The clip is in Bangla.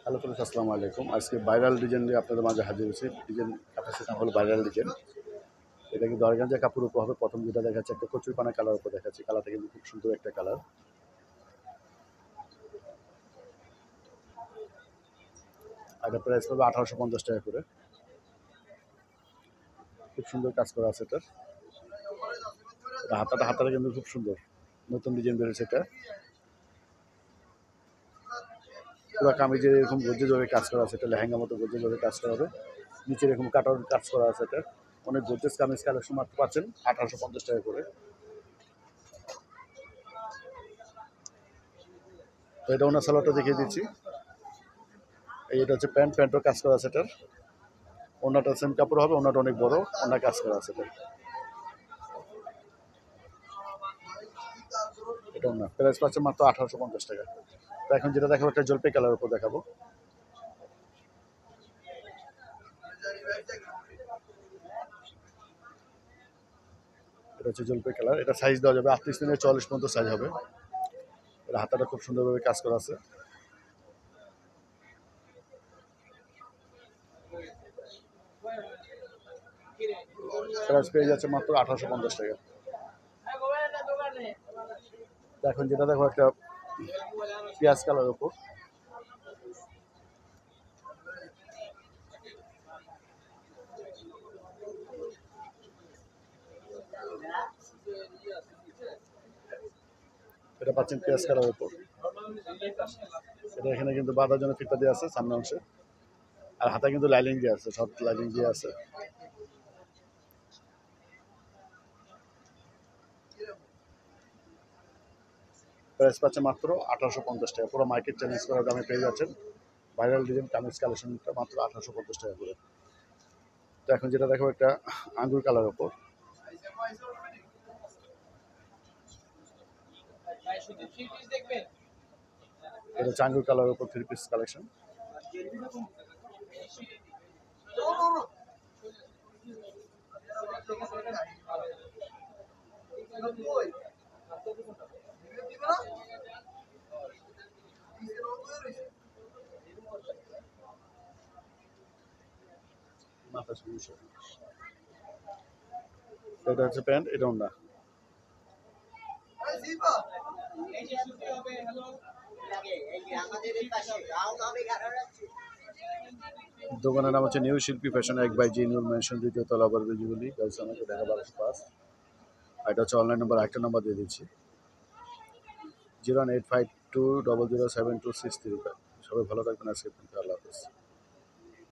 হ্যালো ফ্রেন্ডস, আসসালামু আলাইকুম। আজকে ভাইরাল ডিজাইন নিয়ে আপনাদের মাঝে হাজির হয়েছি। ডিজাইন কাপড়ের নাম হলো ভাইরাল ডিজাইন। এটা কিন্তু অর্গানজা কাপড়ের উপর হবে। প্রথম যেটা দেখাচ্ছে একটা কচুরিপানা কালার উপর দেখাচ্ছে। কালারটা কিন্তু খুব সুন্দর একটা কালার। আর এটা প্রাইস পাবে 1850 টাকা করে। খুব সুন্দর কাজ করা আছে এটার। এটা হাতাটা কিন্তু খুব সুন্দর, নতুন ডিজাইন বেরোচ্ছে এটা। পুরো কামিজে এরকম গর্জেসভাবে কাজ করা আছে। এটা লেহেঙ্গা মতো গর্জেসভাবে কাজ করা হবে। নিচে এরকম কাটার কাজ করা আছে এটা। অনেক গর্জেস কামিজ কালেকশন মাত্র পাচ্ছেন 1850 টাকা করে। তো এটা ওনার সালোয়ারটা দেখিয়ে দিচ্ছি। এটা হচ্ছে প্যান্টও কাজ করা আছে এটার। ওনাটা সেম কাপড় হবে, ওনাটা অনেক বড়, ওনার কাজ করা আছে এটা। এটা ওনার প্রাইস পাচ্ছে মাত্র 1850 টাকা। তো এখন যেটা দেখাবো একটা জলপাই কালার উপর দেখাবো। এটা হচ্ছে জলপাই কালার। এটা সাইজ দেওয়া যাবে 38 থেকে 44 পর্যন্ত সাইজ হবে। এটা হাতাটা খুব সুন্দরভাবে কাজ করা আছে। প্রাইস পেয়ে যাচ্ছে মাত্র 1850 টাকা। তো এখন যেটা দেখো একটা পেঁয়াজ কালার উপর। এটা পাচ্ছেন পেঁয়াজ কালার উপর। এটা এখানে কিন্তু বাঁধার জন্য ফিতা দিয়ে আছে সামনে অংশে। আর হাতে কিন্তু লাইলিং দিয়ে আছে, সব লাইলিং দিয়ে আছে। প্রাইস পাচ্ছে মাত্র 1850 টাকা। পুরো মার্কেট চ্যালেঞ্জ করার দামে পেয়ে যাচ্ছেন ভাইরাল ডিজাইন কামিজ কালেকশনটা মাত্র 1850 টাকা করে। তো এখন যেটা দেখো একটা আঙ্গুর কালার ওপর। এটা হচ্ছে আঙ্গুর কালার ওপর 3 পিস কালেকশন। এটা হচ্ছে প্যান্ট, এটা ওন্না। দোকানের নাম হচ্ছে নিউ শিল্পী ফ্যাশন, 1/জি নূর মেনশন, 2য় তলা, বরবেজুগুলি, গার্লস আমাকে দেখা 1205। আর এটা হচ্ছে অনলাইন নাম্বার, একটা নাম্বার দিয়ে দিচ্ছি 01852007263। সবাই ভালো থাকবেন, আজকে আল্লাহ হাফেজ।